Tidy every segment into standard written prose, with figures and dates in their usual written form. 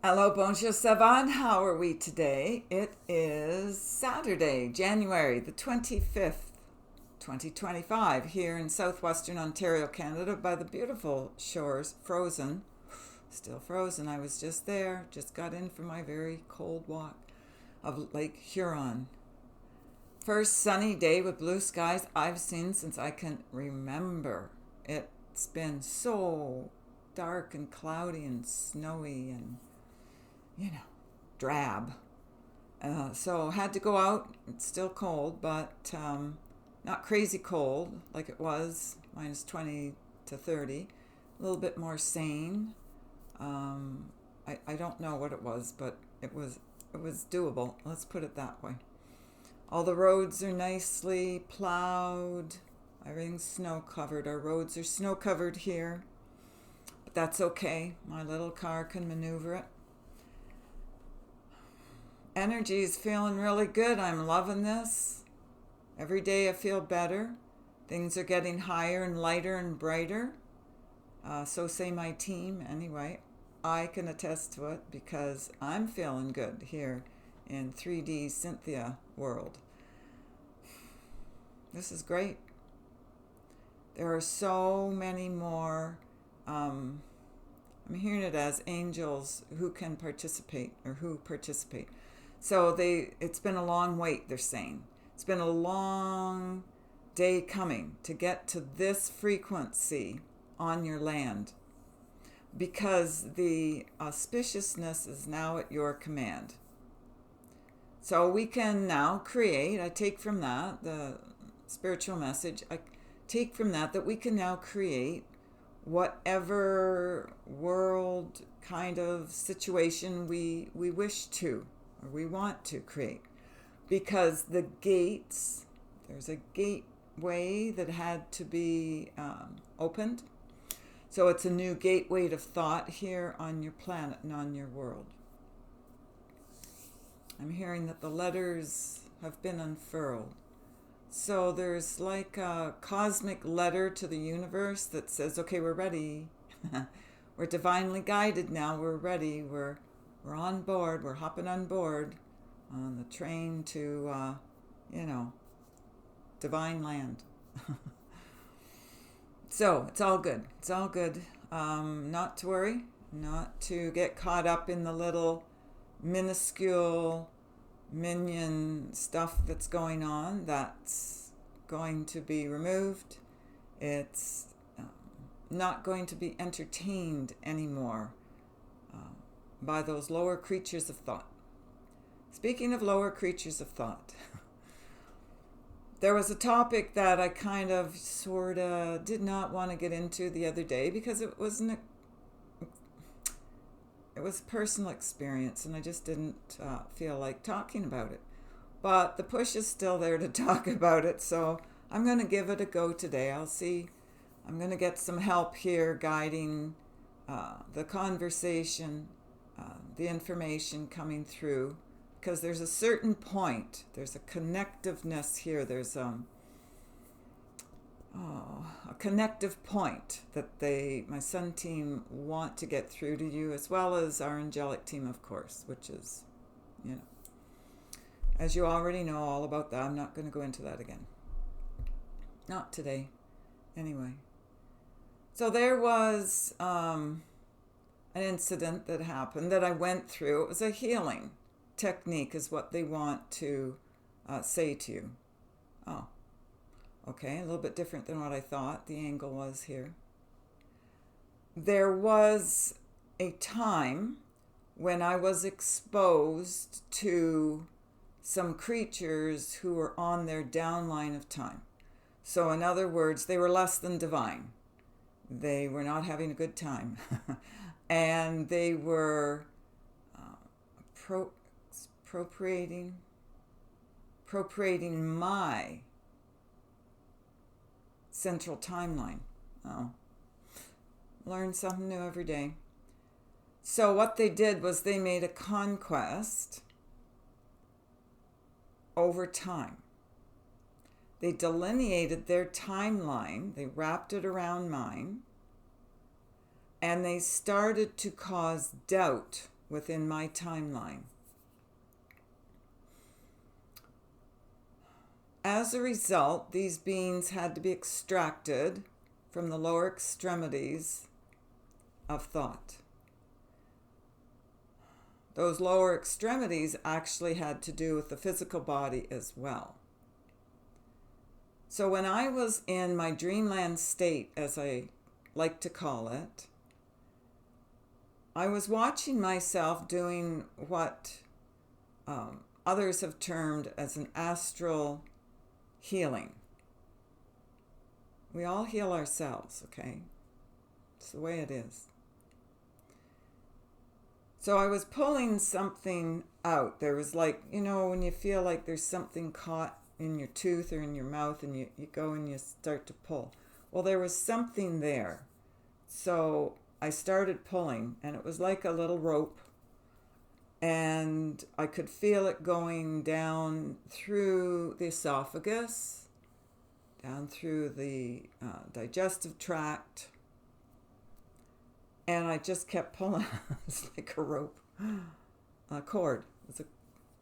Hello, bonjour, ça va? How are we today? It is Saturday, January the 25th, 2025, here in southwestern Ontario, Canada, by the beautiful shores, frozen. Still frozen. I was just there, just got in for my very cold walk of Lake Huron. First sunny day with blue skies I've seen since I can remember. It's been so dark and cloudy and snowy and you know, drab. So had to go out. It's still cold, but not crazy cold like it was, minus 20 to 30. A little bit more sane. I don't know what it was, but it was doable. Let's put it that way. All the roads are nicely plowed. Everything's snow covered. Our roads are snow covered here, but that's okay. My little car can maneuver it. Energy is feeling really good. I'm loving this. Every day I feel better. Things are getting higher and lighter and brighter. So say my team. Anyway, I can attest to it because I'm feeling good here in 3D Cynthia world. This is great. There are so many more. I'm hearing it as angels who can participate or who participate. So it's been a long wait, they're saying. It's been a long day coming to get to this frequency on your land because the auspiciousness is now at your command. So we can now create, I take from that, the spiritual message, I take from that we can now create whatever world kind of situation we wish to or we want to create. Because the gates, there's a gateway that had to be opened. So it's a new gateway of thought here on your planet and on your world. I'm hearing that the letters have been unfurled. So there's like a cosmic letter to the universe that says, okay, we're ready. We're divinely guided now. We're ready. We're on board. We're hopping on board on the train to, divine land. So it's all good. It's all good. Not to worry. Not to get caught up in the little minuscule minion stuff that's going on. That's going to be removed. It's not going to be entertained anymore by those lower creatures of thought. Speaking of lower creatures of thought, there was a topic that I kind of sort of did not want to get into the other day because it was personal experience and I just didn't feel like talking about it. But the push is still there to talk about it, so I'm going to give it a go today. I'll see. I'm going to get some help here guiding the conversation, the information coming through, because there's a certain point, there's a connectiveness here, there's a connective point that my sun team want to get through to you, as well as our angelic team, of course, which is, as you already know all about that. I'm not going to go into that again. Not today. Anyway. So there was an incident that happened that I went through. It was a healing technique is what they want to say to you. Oh, okay, a little bit different than what I thought the angle was here. There was a time when I was exposed to some creatures who were on their downline of time. So in other words, they were less than divine. They were not having a good time. And they were appropriating my central timeline. Oh, learn something new every day. So what they did was they made a conquest over time. They delineated their timeline, they wrapped it around mine, and they started to cause doubt within my timeline. As a result, these beings had to be extracted from the lower extremities of thought. Those lower extremities actually had to do with the physical body as well. So when I was in my dreamland state, as I like to call it, I was watching myself doing what others have termed as an astral healing. We all heal ourselves, okay? It's the way it is. So I was pulling something out. There was like, when you feel like there's something caught in your tooth or in your mouth and you go and you start to pull. Well, there was something there. So I started pulling, and it was like a little rope, and I could feel it going down through the esophagus, down through the digestive tract, and I just kept pulling. It's like a rope, a cord. It was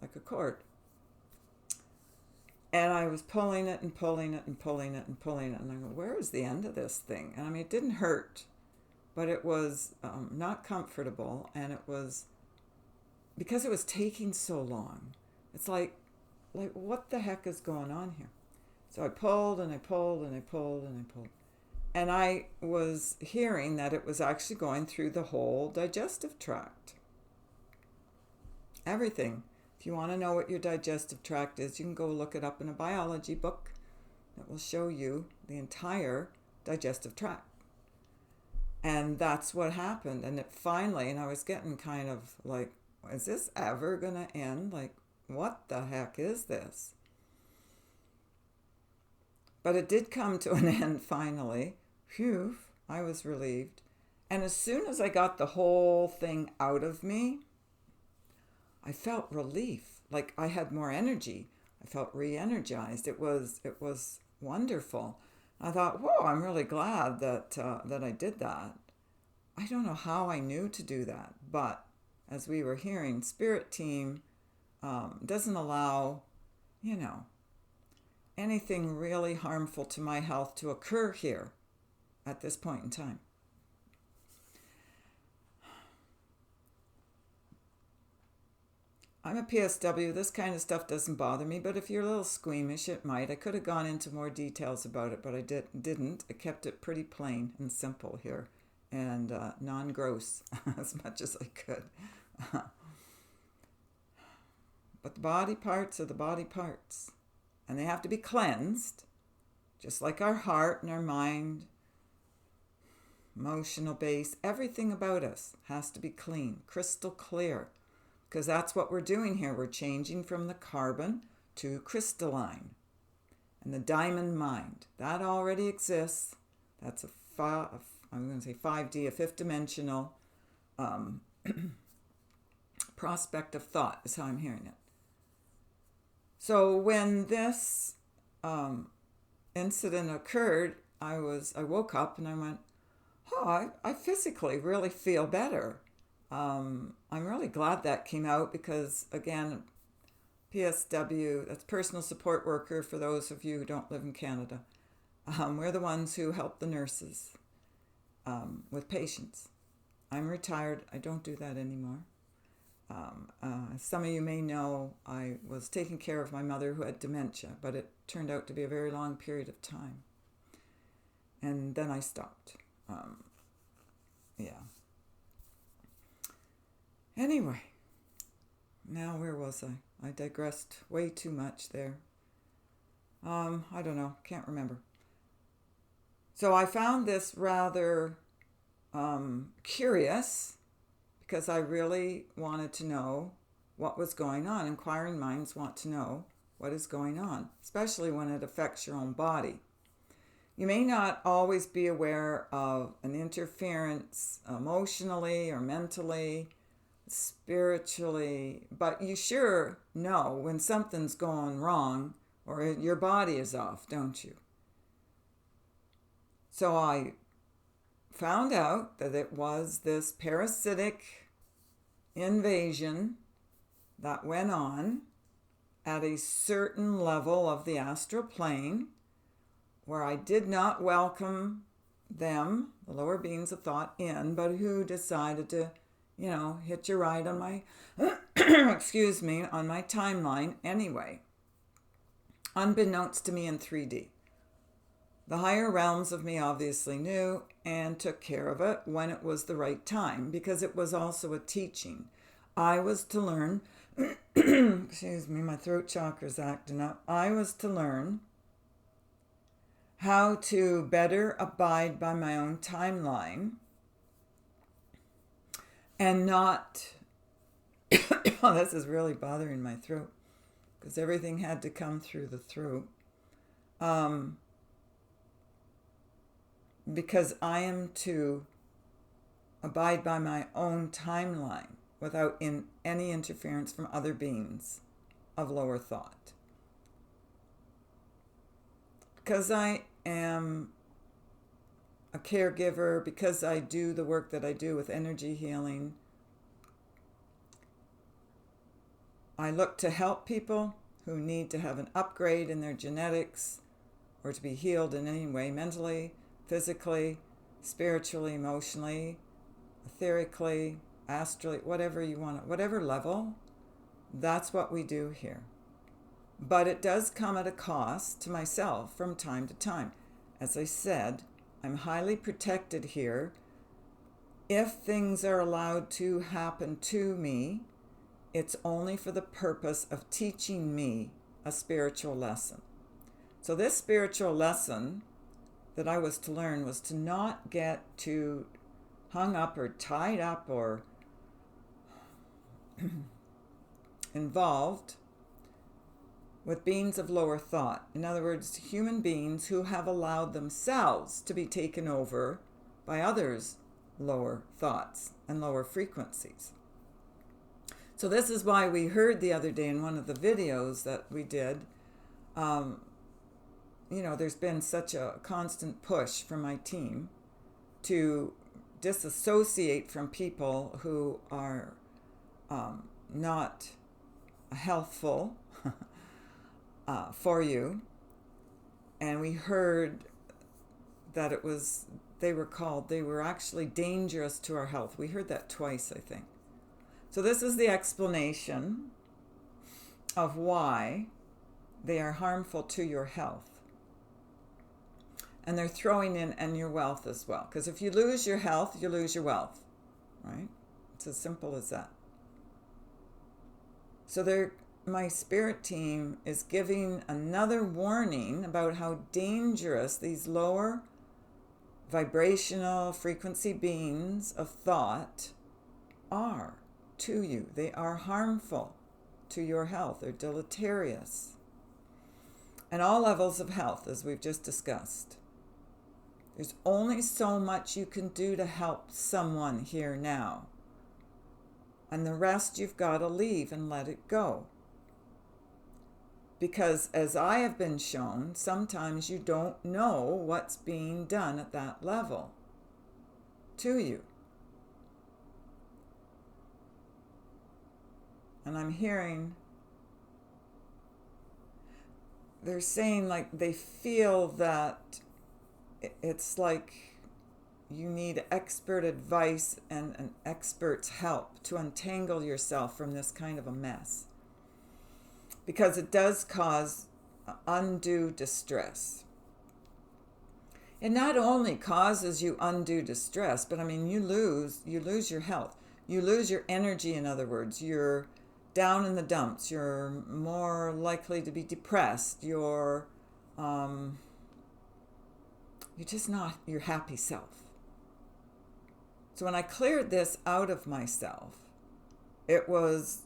like a cord. And I was pulling it and pulling it and pulling it and pulling it, and I go, where is the end of this thing? And I mean, it didn't hurt, but it was not comfortable, and it was, because it was taking so long, it's like what the heck is going on here? So I pulled and I pulled and I pulled and I pulled. And I was hearing that it was actually going through the whole digestive tract. Everything. If you want to know what your digestive tract is, you can go look it up in a biology book that will show you the entire digestive tract. And that's what happened. And it finally, and I was getting kind of like, is this ever going to end? Like, what the heck is this? But it did come to an end finally. Phew, I was relieved. And as soon as I got the whole thing out of me, I felt relief. Like I had more energy. I felt re-energized. It was wonderful. I thought, whoa, I'm really glad that I did that. I don't know how I knew to do that, but as we were hearing, Spirit Team doesn't allow, anything really harmful to my health to occur here at this point in time. I'm a PSW. This kind of stuff doesn't bother me, but if you're a little squeamish, it might. I could have gone into more details about it, but I didn't. I kept it pretty plain and simple here, and non-gross as much as I could. But the body parts are the body parts, and they have to be cleansed, just like our heart and our mind, emotional base. Everything about us has to be clean, crystal clear. Because that's what we're doing here. We're changing from the carbon to crystalline. And the diamond mind, that already exists. That's I'm going to say 5D, a fifth dimensional prospect of thought is how I'm hearing it. So when this incident occurred, I woke up and I went, I physically really feel better. I'm really glad that came out because, again, PSW, that's personal support worker for those of you who don't live in Canada. We're the ones who help the nurses with patients. I'm retired. I don't do that anymore. Some of you may know I was taking care of my mother who had dementia, but it turned out to be a very long period of time. And then I stopped. Anyway, now where was I? I digressed way too much there. I don't know, can't remember. So I found this rather curious because I really wanted to know what was going on. Inquiring minds want to know what is going on, especially when it affects your own body. You may not always be aware of an interference emotionally or mentally, spiritually, but you sure know when something's going wrong or your body is off, don't you? So I found out that it was this parasitic invasion that went on at a certain level of the astral plane where I did not welcome them, the lower beings of thought, in, but who decided to, hitch a ride on my, excuse me, on my timeline anyway, unbeknownst to me in 3D. The higher realms of me obviously knew and took care of it when it was the right time, because it was also a teaching. I was to learn, excuse me, my throat chakra's acting up. I was to learn how to better abide by my own timeline and not, oh, this is really bothering my throat because everything had to come through the throat. Because I am to abide by my own timeline without any interference from other beings of lower thought. Because I am a caregiver, because I do the work that I do with energy healing, I look to help people who need to have an upgrade in their genetics or to be healed in any way, mentally, physically, spiritually, emotionally, etherically, astrally, whatever you want, whatever level. That's what we do here. But it does come at a cost to myself from time to time. As I said, I'm highly protected here. If things are allowed to happen to me, it's only for the purpose of teaching me a spiritual lesson. So this spiritual lesson that I was to learn was to not get too hung up or tied up or involved with beings of lower thought. In other words, human beings who have allowed themselves to be taken over by others' lower thoughts and lower frequencies. So this is why we heard the other day in one of the videos that we did, there's been such a constant push from my team to disassociate from people who are not healthful for you. And we heard that they were actually dangerous to our health. We heard that twice, I think. So this is the explanation of why they are harmful to your health. And they're throwing in and your wealth as well. Because if you lose your health, you lose your wealth. Right? It's as simple as that. So my spirit team is giving another warning about how dangerous these lower vibrational frequency beings of thought are to you. They are harmful to your health. They're deleterious. And all levels of health, as we've just discussed. There's only so much you can do to help someone here now. And the rest you've got to leave and let it go. Because as I have been shown, sometimes you don't know what's being done at that level to you. And I'm hearing, they're saying like they feel that it's like you need expert advice and an expert's help to untangle yourself from this kind of a mess. Because it does cause undue distress. It not only causes you undue distress, but you lose your health. You lose your energy, in other words. You're down in the dumps. You're more likely to be depressed. You're just not your happy self. So when I cleared this out of myself, it was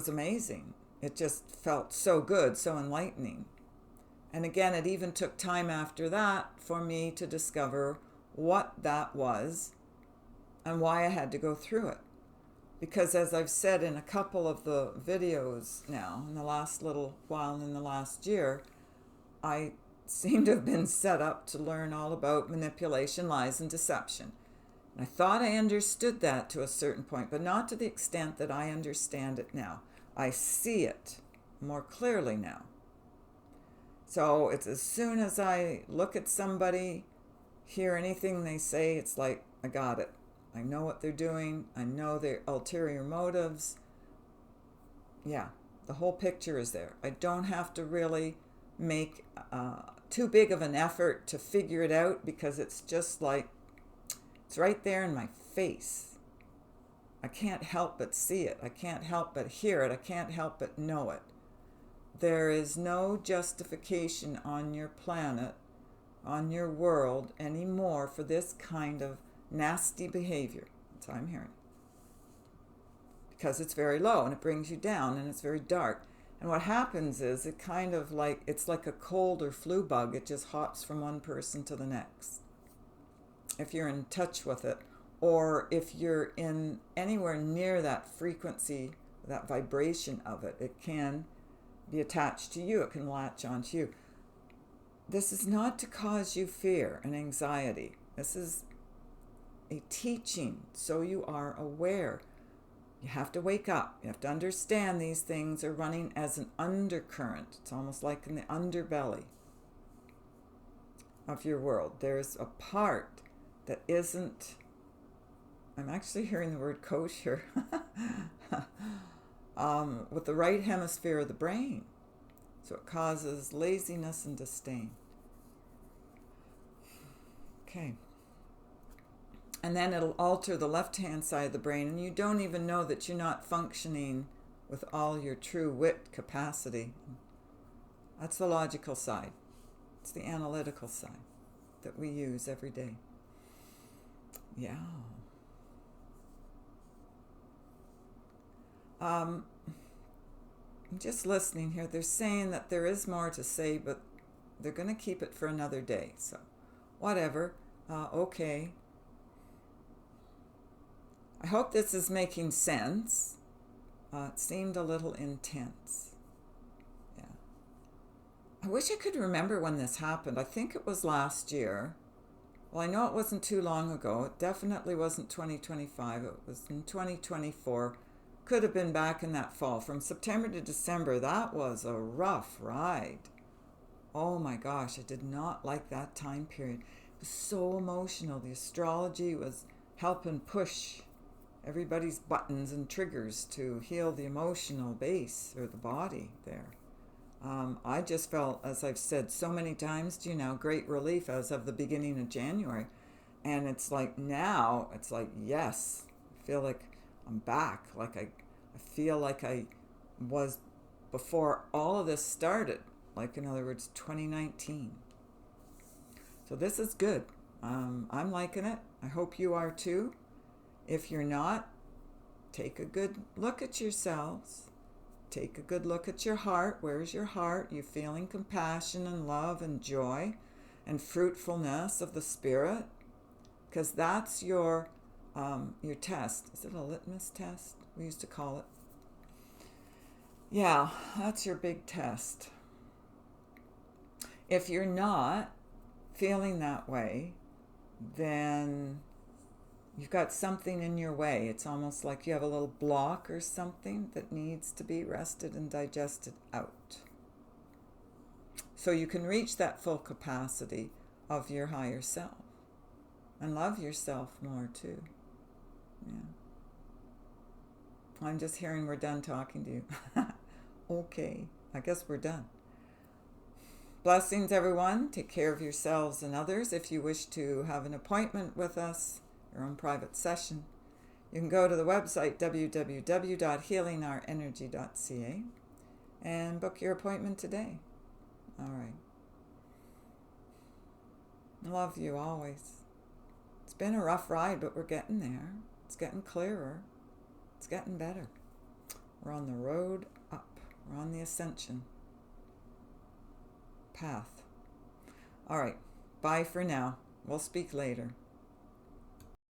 amazing. It just felt so good, so enlightening. And again, it even took time after that for me to discover what that was and why I had to go through it. Because as I've said in a couple of the videos now, in the last little while in the last year, I seem to have been set up to learn all about manipulation, lies, and deception. I thought I understood that to a certain point, but not to the extent that I understand it now. I see it more clearly now. So it's as soon as I look at somebody, hear anything they say, it's like, I got it. I know what they're doing. I know their ulterior motives. Yeah, the whole picture is there. I don't have to really make too big of an effort to figure it out, because it's just like, it's right there in my face. I can't help but see it. I can't help but hear it. I can't help but know it. There is no justification on your planet, on your world anymore for this kind of nasty behavior. That's what I'm hearing. Because it's very low and it brings you down and it's very dark. And what happens is it kind of like, it's like a cold or flu bug. It just hops from one person to the next. If you're in touch with it, or if you're in anywhere near that frequency, that vibration of it, it can be attached to you. It can latch onto you. This is not to cause you fear and anxiety. This is a teaching so you are aware. You have to wake up. You have to understand these things are running as an undercurrent. It's almost like in the underbelly of your world. There's a part that isn't, I'm actually hearing the word kosher, with the right hemisphere of the brain. So it causes laziness and disdain. Okay. And then it'll alter the left-hand side of the brain, and you don't even know that you're not functioning with all your true wit capacity. That's the logical side. It's the analytical side that we use every day. Yeah. I'm just listening here. They're saying that there is more to say, but they're going to keep it for another day. So, whatever. Okay. I hope this is making sense. It seemed a little intense. Yeah. I wish I could remember when this happened. I think it was last year. Well, I know it wasn't too long ago. It definitely wasn't 2025. It was in 2024. Could have been back in that fall. From September to December, that was a rough ride. Oh my gosh, I did not like that time period. It was so emotional. The astrology was helping push everybody's buttons and triggers to heal the emotional base or the body there. I just felt, as I've said so many times, great relief as of the beginning of January. And it's like now, it's like, yes, I feel like I'm back. Like I feel like I was before all of this started. Like, in other words, 2019. So this is good. I'm liking it. I hope you are too. If you're not, take a good look at yourselves. Take a good look at your heart. Where's your heart? You feeling compassion and love and joy and fruitfulness of the spirit? Because that's your test. Is it a litmus test? We used to call it. Yeah, that's your big test. If you're not feeling that way, then you've got something in your way. It's almost like you have a little block or something that needs to be rested and digested out. So you can reach that full capacity of your higher self and love yourself more too. Yeah. I'm just hearing we're done talking to you. Okay, I guess we're done. Blessings, everyone. Take care of yourselves and others. If you wish to have an appointment with us, your own private session, you can go to the website www.healingourenergy.ca and book your appointment today. All right. Love you always. It's been a rough ride, but we're getting there. It's getting clearer. It's getting better. We're on the road up. We're on the ascension path. All right. Bye for now. We'll speak later.